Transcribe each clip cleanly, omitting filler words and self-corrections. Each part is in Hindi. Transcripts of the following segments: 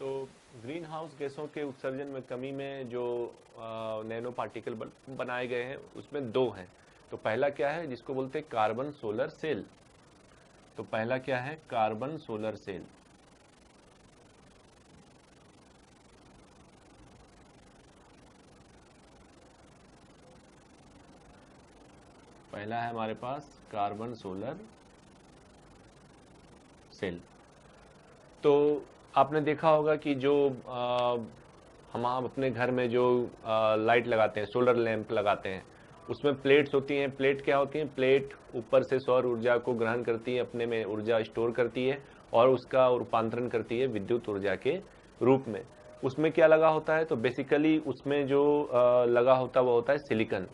तो ग्रीन हाउस गैसों के उत्सर्जन में कमी में जो नैनो पार्टिकल बनाए गए हैं उसमें दो हैं। तो पहला क्या है जिसको बोलते हैं कार्बन सोलर सेल। तो पहला क्या है कार्बन सोलर सेल। पहला है हमारे पास कार्बन सोलर सेल। तो आपने देखा होगा कि जो हम अपने घर में जो लाइट लगाते हैं, सोलर लैंप लगाते हैं, उसमें प्लेट्स होती हैं। प्लेट क्या होती हैं? प्लेट ऊपर से सौर ऊर्जा को ग्रहण करती है, अपने में ऊर्जा स्टोर करती है और उसका रूपांतरण करती है विद्युत ऊर्जा के रूप में। उसमें क्या लगा होता है? तो बेसिकली उसमें जो लगा होता है वो होता है सिलिकॉन।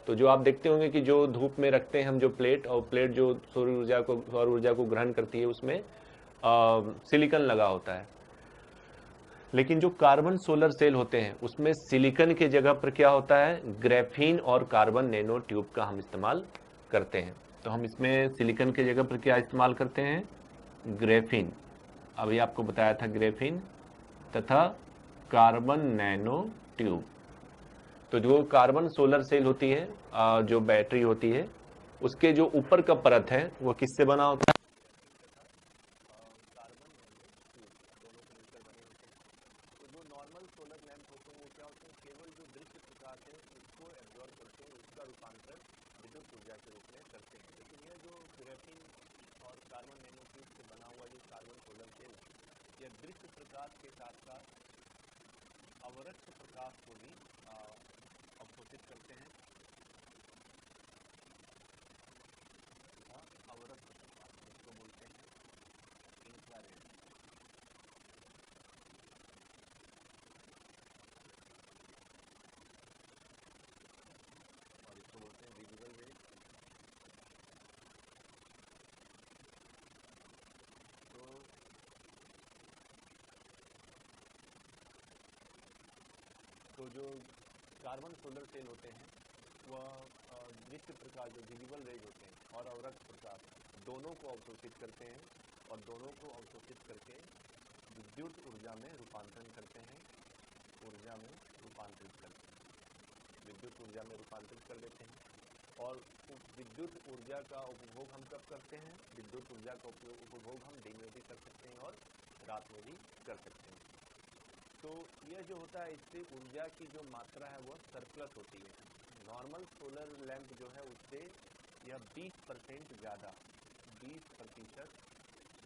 तो जो आप देखते होंगे कि जो धूप में रखते हैं हम जो प्लेट, और प्लेट जो सौर ऊर्जा को ग्रहण करती है उसमें सिलिकॉन लगा होता है। लेकिन जो कार्बन सोलर सेल होते हैं उसमें सिलिकॉन के जगह पर क्या होता है? ग्रेफीन और कार्बन नैनो ट्यूब का हम इस्तेमाल करते हैं। तो हम इसमें सिलिकॉन के जगह पर क्या इस्तेमाल करते हैं? ग्रेफीन। अभी आपको बताया था ग्रेफीन तथा कार्बन नैनो ट्यूब। तो जो कार्बन सोलर सेल होती है, जो बैटरी होती है, उसके जो ऊपर का परत है वो किससे बना होता है? कार्बन दोनों से मिलकर बने होते हैं। तो जो नॉर्मल सोलर लैंप होते हैं वो क्या होते हैं? केवल जो दृश्य प्रकाश है उसको एब्जॉर्ब करते हैं, उसका रूपांतरण विद्युत ऊर्जा के रूप में करते हैं। लेकिन यह जो ग्रेफीन और कार्बन नैनो ट्यूब से बना हुआ जो कार्बन सोलर सेल है, यह दृश्य प्रकाश के साथ साथ अवरक्त प्रकाश को भी अवशोषित करते हैं। अवरक्त प्रकाश जिसको बोलते हैं इंफ्रारेड। और इसको बोलते हैं विजुअल रेज। तो जो कार्बन सोलर सेल होते हैं वह दृश्य प्रकाश जो विजुअल रेज होते हैं और अवरक्त प्रकाश दोनों को अवशोषित करते हैं और दोनों को अवशोषित करके विद्युत ऊर्जा में रूपांतरण करते हैं। विद्युत ऊर्जा में रूपांतरित कर देते हैं। और विद्युत ऊर्जा का उपभोग हम कब करते हैं? विद्युत ऊर्जा का उपभोग हम दिन में भी कर सकते हैं और रात में भी कर सकते हैं। तो यह जो होता है इससे ऊर्जा की जो मात्रा है वह सरप्लस होती है। नॉर्मल सोलर लैंप जो है उससे यह 20% ज़्यादा, 20%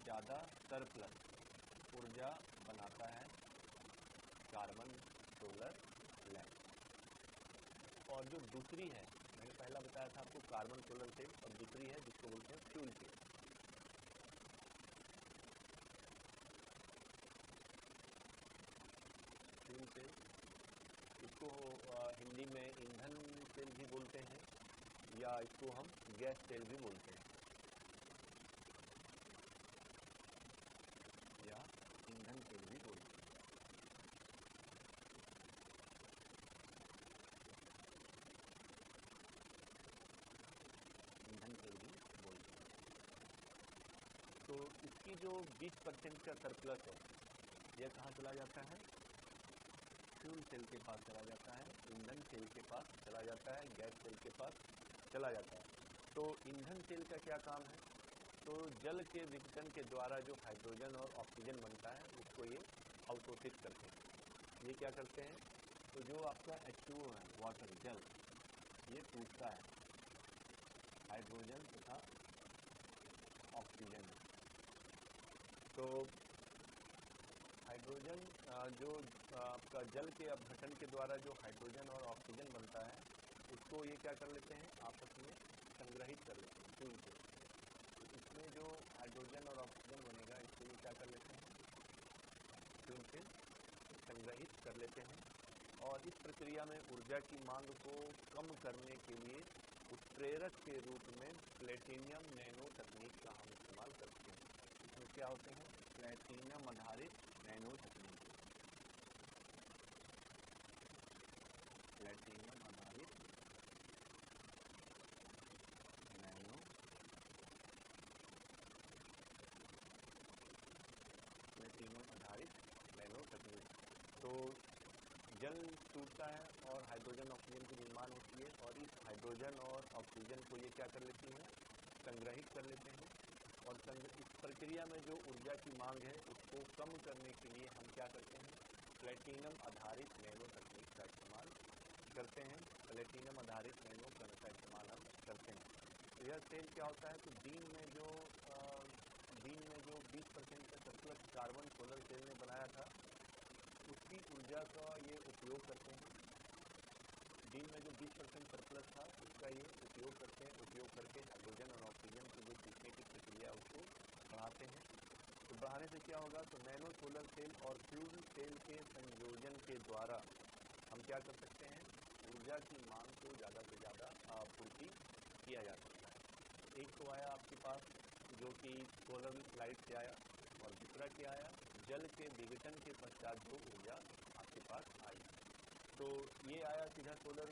ज़्यादा सरप्लस ऊर्जा बनाता है कार्बन सोलर लैंप। और जो दूसरी है, मैंने पहला बताया था आपको कार्बन सोलर सेल, और दूसरी है जिसको बोलते हैं फ्यूल सेल। फ्यूल सेल, इसको हिंदी में ईंधन सेल भी बोलते हैं या इसको हम गैस सेल भी बोलते हैं, या ईंधन सेल भी बोलते हैं। ईंधन सेल भी बोलते हैं। तो इसकी जो 20% का सरप्लस है यह कहाँ चला जाता है? फ्यूल सेल के पास चला जाता है, ईंधन सेल के पास चला जाता है, गैस सेल के पास चला जाता है। तो ईंधन सेल का क्या काम है? तो जल के विघटन के द्वारा जो हाइड्रोजन और ऑक्सीजन बनता है उसको ये अवशोषित करते हैं। ये क्या करते हैं? तो जो आपका H2O है, वाटर, जल, ये टूटता है हाइड्रोजन तथा ऑक्सीजन। तो हाइड्रोजन जो आपका जल के अपघटन के द्वारा जो हाइड्रोजन और ऑक्सीजन बनता है उसको ये क्या कर लेते हैं? आपस में संग्रहित कर लेते हैं फ्यूल से। तो इसमें जो हाइड्रोजन और ऑक्सीजन बनेगा इसको ये क्या कर लेते हैं? फ्यूल से संग्रहित कर लेते हैं। और इस प्रक्रिया में ऊर्जा की मांग को कम करने के लिए उत्प्रेरक के रूप में प्लेटिनियम नैनो तकनीक का हम इस्तेमाल करते हैं। इसमें क्या होते हैं? प्लेटिनियम आधारित नैनो तकनीक, प्लेटिनियम आधारित नैनो, प्लेटिनियम आधारित नैनो तकनीक। तो जल टूटता है और हाइड्रोजन ऑक्सीजन की निर्माण होती है, और इस हाइड्रोजन और ऑक्सीजन को ये क्या कर लेती हैं, संग्रहित कर लेते हैं। और इस प्रक्रिया में जो ऊर्जा की मांग है उसको कम करने के लिए हम क्या करते हैं, प्लेटिनम आधारित नैनो तकनीक का इस्तेमाल करते हैं। प्लेटिनम आधारित नैनो कण का इस्तेमाल हम करते हैं। तो यह सेल क्या होता है, तो दिन में जो 20% का सरप्लस कार्बन सोलर सेल ने बनाया था उसकी ऊर्जा का ये उपयोग करते हैं। दिन में जो 20% सरप्लस था उसका ये उपयोग करते हैं, उपयोग करके हाइड्रोजन और ऑक्सीजन की जो टूटने की प्रक्रिया उसको बढ़ाते हैं। तो बढ़ाने से क्या होगा, तो नैनो सोलर सेल और फ्यूल सेल के संयोजन के द्वारा हम क्या कर सकते हैं, ऊर्जा की मांग को ज़्यादा से ज़्यादा आपूर्ति किया जा सकता है। एक तो आया आपके पास जो कि सोलर लाइट से आया, और दूसरा क्या आया, जल के विघटन के पश्चात जो ऊर्जा आपके पास आई। तो ये आया सीधा सोलर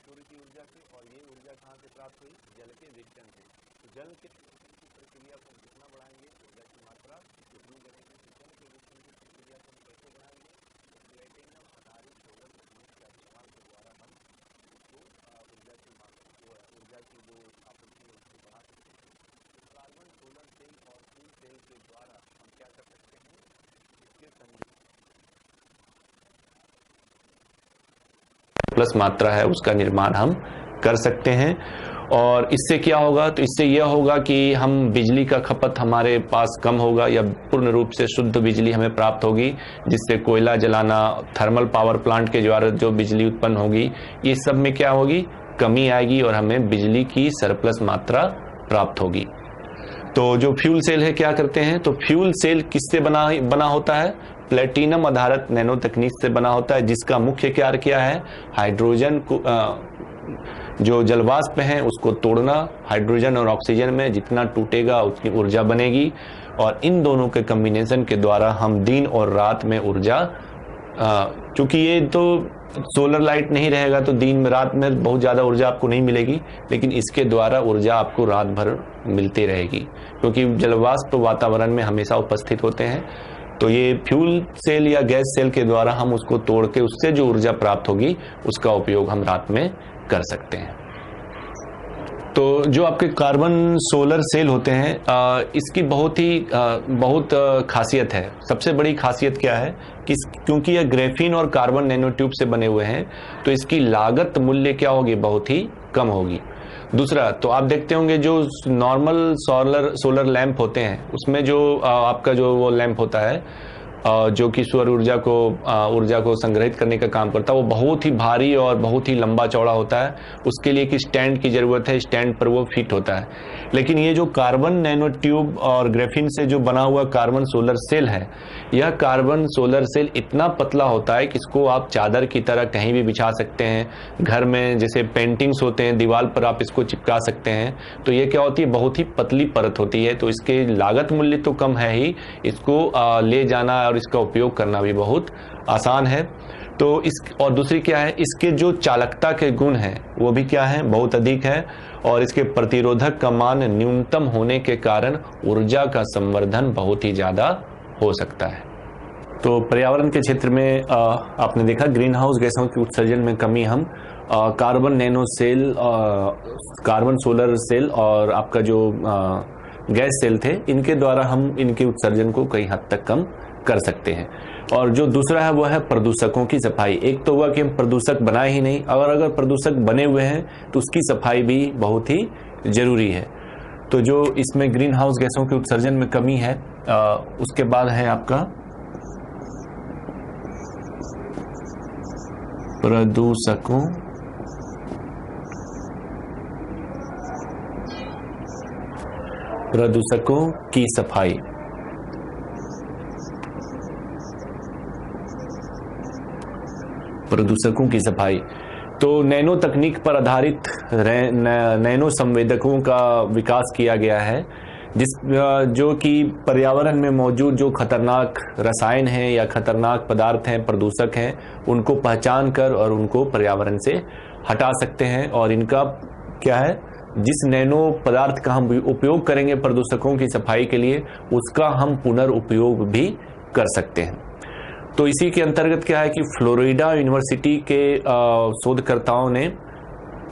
सूर्य की ऊर्जा से, और ये ऊर्जा कहाँ से प्राप्त हुई, जल के विघटन से। तो जल के विघटन की प्रक्रिया को हम कितना बढ़ाएंगे, ऊर्जा की मात्रा कितनी बढ़ेगी। जल के विघटन की प्रक्रिया को हम कैसे बढ़ाएंगे, तो प्लेटिनम आधारित सोलर तकनीक के इस्तेमाल के द्वारा हम उसको ऊर्जा की मात्रा, ऊर्जा की जो आपूर्ति है उसको बढ़ा सकते हैं। तो कार्बन सोलर सेल और फ्यूल सेल के द्वारा हम क्या कर सकते हैं, इसके प्लस मात्रा है उसका निर्माण हम कर सकते हैं। और इससे क्या होगा, तो इससे यह होगा कि हम बिजली का खपत हमारे पास कम होगा, या पूर्ण रूप से शुद्ध बिजली हमें प्राप्त होगी, जिससे कोयला जलाना, थर्मल पावर प्लांट के द्वारा जो बिजली उत्पन्न होगी, ये सब में क्या होगी, कमी आएगी और हमें बिजली की सरप्लस मात्रा प्राप्त होगी। तो जो फ्यूल सेल है क्या करते हैं, तो फ्यूल सेल किससे बना होता है, प्लेटिनम आधारित नैनो तकनीक से बना होता है, जिसका मुख्य कार्य क्या है, हाइड्रोजन को जो जलवाष्प है उसको तोड़ना। हाइड्रोजन और ऑक्सीजन में जितना टूटेगा उतनी ऊर्जा बनेगी, और इन दोनों के कॉम्बिनेशन के द्वारा हम दिन और रात में ऊर्जा, चूंकि ये तो सोलर लाइट नहीं रहेगा तो दिन में रात में बहुत ज़्यादा ऊर्जा आपको नहीं मिलेगी, लेकिन इसके द्वारा ऊर्जा आपको रात भर मिलती रहेगी, क्योंकि जलवाष्प वातावरण में हमेशा उपस्थित होते हैं। तो ये फ्यूल सेल या गैस सेल के द्वारा हम उसको तोड़ के उससे जो ऊर्जा प्राप्त होगी उसका उपयोग हम रात में कर सकते हैं। तो जो आपके कार्बन सोलर सेल होते हैं, इसकी बहुत खासियत है। सबसे बड़ी खासियत क्या है कि क्योंकि यह ग्रेफीन और कार्बन नैनो ट्यूब से बने हुए हैं, तो इसकी लागत मूल्य क्या होगी, बहुत ही कम होगी। दूसरा, तो आप देखते होंगे जो नॉर्मल सोलर लैंप होते हैं उसमें जो आपका जो वो लैंप होता है जो कि सौर ऊर्जा को संग्रहित करने का काम करता है, वो बहुत ही भारी और बहुत ही लंबा चौड़ा होता है। उसके लिए एक स्टैंड की जरूरत है, स्टैंड पर वो फिट होता है। लेकिन ये जो कार्बन नैनो ट्यूब और ग्रेफीन से जो बना हुआ कार्बन सोलर सेल है, यह कार्बन सोलर सेल इतना पतला होता है कि इसको आप चादर की तरह कहीं भी बिछा सकते हैं। घर में जैसे पेंटिंग्स होते हैं, दीवार पर आप इसको चिपका सकते हैं। तो ये क्या होती है, बहुत ही पतली परत होती है। तो इसके लागत मूल्य तो कम है ही, इसको ले जाना और इसका उपयोग करना भी बहुत आसान है। तो और दूसरी क्या है, इसके जो चालकता के गुण हैं वो भी क्या है, बहुत अधिक है। और इसके प्रतिरोधक का मान न्यूनतम होने के कारण ऊर्जा का संवर्धन बहुत ही ज्यादा हो सकता है। तो पर्यावरण के क्षेत्र में आपने देखा ग्रीन हाउस गैसों के उत्सर्जन में कमी हम carbon nano cell, carbon solar cell और आपका जो गैस सेल थे, इनके द्वारा हम इनके उत्सर्जन को कई हद तक कम कर सकते हैं। और जो दूसरा है वो है प्रदूषकों की सफाई। एक तो हुआ कि हम प्रदूषक बनाए ही नहीं, अगर प्रदूषक बने हुए हैं तो उसकी सफाई भी बहुत ही जरूरी है। तो जो इसमें ग्रीन हाउस गैसों के उत्सर्जन में कमी है, उसके बाद है आपका प्रदूषकों की सफाई। प्रदूषकों की सफाई तो नैनो तकनीक पर आधारित नैनो संवेदकों का विकास किया गया है, जो कि पर्यावरण में मौजूद जो खतरनाक रसायन हैं या खतरनाक पदार्थ हैं, प्रदूषक हैं, उनको पहचान कर और उनको पर्यावरण से हटा सकते हैं। और इनका क्या है, जिस नैनो पदार्थ का हम उपयोग करेंगे प्रदूषकों की सफाई के लिए, उसका हम पुनर्उपयोग भी कर सकते हैं। तो इसी के अंतर्गत क्या है कि फ्लोरिडा यूनिवर्सिटी के शोधकर्ताओं ने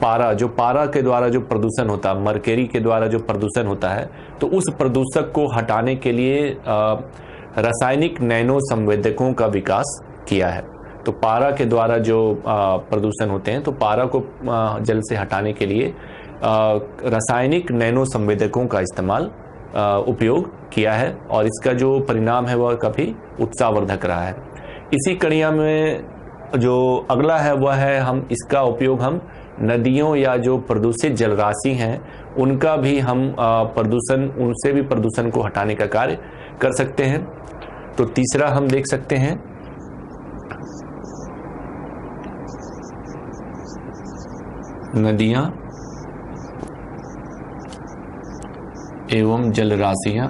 पारा के द्वारा जो प्रदूषण होता है, मरकरी के द्वारा जो प्रदूषण होता है, तो उस प्रदूषक को हटाने के लिए रासायनिक नैनो संवेदकों का विकास किया है। तो पारा के द्वारा जो प्रदूषण होते हैं, तो पारा को जल से हटाने के लिए रासायनिक नैनो संवेदकों का इस्तेमाल उपयोग किया है, और इसका जो परिणाम है वह काफ़ी उत्साहवर्धक रहा है। इसी कड़िया में जो अगला है वह है, हम इसका उपयोग हम नदियों या जो प्रदूषित जलराशि हैं उनका भी हम उनसे भी प्रदूषण को हटाने का कार्य कर सकते हैं। तो तीसरा हम देख सकते हैं नदियां एवं जलराशियां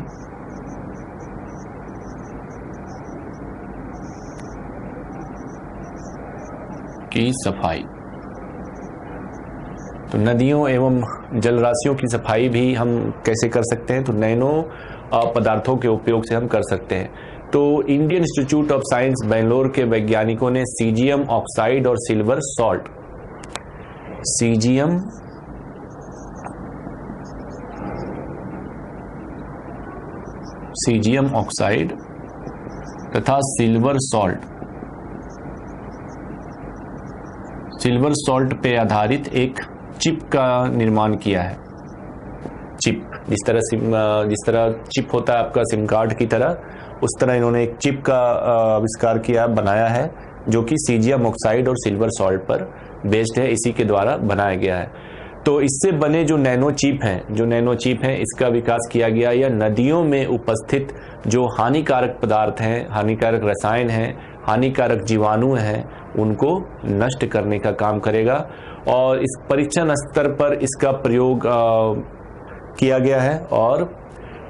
की सफाई। तो नदियों एवं जलराशियों की सफाई भी हम कैसे कर सकते हैं? तो नैनो पदार्थों के उपयोग से हम कर सकते हैं। तो Indian institute of science Bangalore के वैज्ञानिकों ने सीजियम ऑक्साइड और सिल्वर सॉल्ट, सीजियम ऑक्साइड तथा सिल्वर सॉल्ट पे आधारित एक चिप का निर्माण किया है। चिप, जिस तरह चिप होता है आपका सिम कार्ड की तरह, उस तरह इन्होंने एक चिप का आविष्कार किया, बनाया है, जो कि सीजियम ऑक्साइड और सिल्वर सॉल्ट पर बेस्ड है, इसी के द्वारा बनाया गया है। तो इससे बने जो नैनो चिप हैं इसका विकास किया गया। यह नदियों में उपस्थित जो हानिकारक पदार्थ हैं, हानिकारक रसायन हैं, हानिकारक जीवाणु हैं, उनको नष्ट करने का काम करेगा। और इस परीक्षण स्तर पर इसका प्रयोग किया गया है, और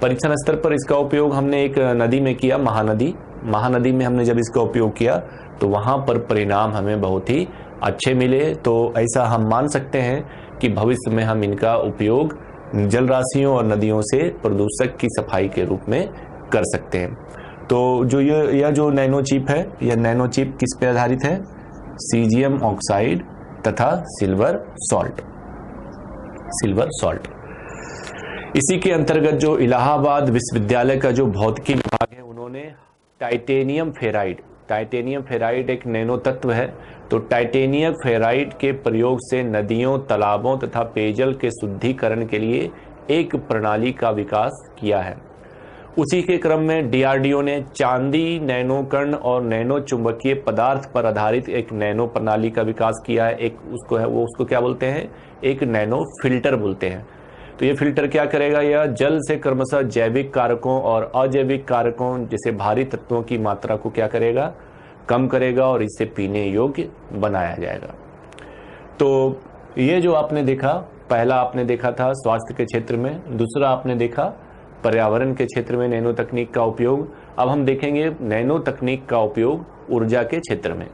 परीक्षण स्तर पर इसका उपयोग हमने एक नदी में किया, महानदी में हमने जब इसका उपयोग किया तो वहाँ पर परिणाम हमें बहुत ही अच्छे मिले। तो ऐसा हम मान सकते हैं कि भविष्य में हम इनका उपयोग जलराशियों और नदियों से प्रदूषक की सफाई के रूप में कर सकते हैं। तो जो यह जो नैनो चिप है, यह नैनो चिप किस पे आधारित है? सीजियम ऑक्साइड तथा सिल्वर सॉल्ट। इसी के अंतर्गत जो इलाहाबाद विश्वविद्यालय का जो भौतिकी विभाग है, उन्होंने टाइटेनियम फेराइड एक नैनो तत्व है। तो टाइटेनियम फेराइड के प्रयोग से नदियों, तालाबों तथा पेयजल के शुद्धिकरण के लिए एक प्रणाली का विकास किया है। उसी के क्रम में डीआरडीओ ने चांदी नैनोकण और नैनो चुंबकीय पदार्थ पर आधारित एक नैनो प्रणाली का विकास किया है। उसको क्या बोलते हैं? एक नैनो फिल्टर बोलते हैं। तो ये फिल्टर क्या करेगा? यह जल से क्रमशः जैविक कारकों और अजैविक कारकों जैसे भारी तत्वों की मात्रा को क्या करेगा? कम करेगा, और इसे पीने योग्य बनाया जाएगा। तो ये जो आपने देखा, पहला आपने देखा था स्वास्थ्य के क्षेत्र में, दूसरा आपने देखा पर्यावरण के क्षेत्र में नैनो तकनीक का उपयोग। अब हम देखेंगे नैनो तकनीक का उपयोग ऊर्जा के क्षेत्र में।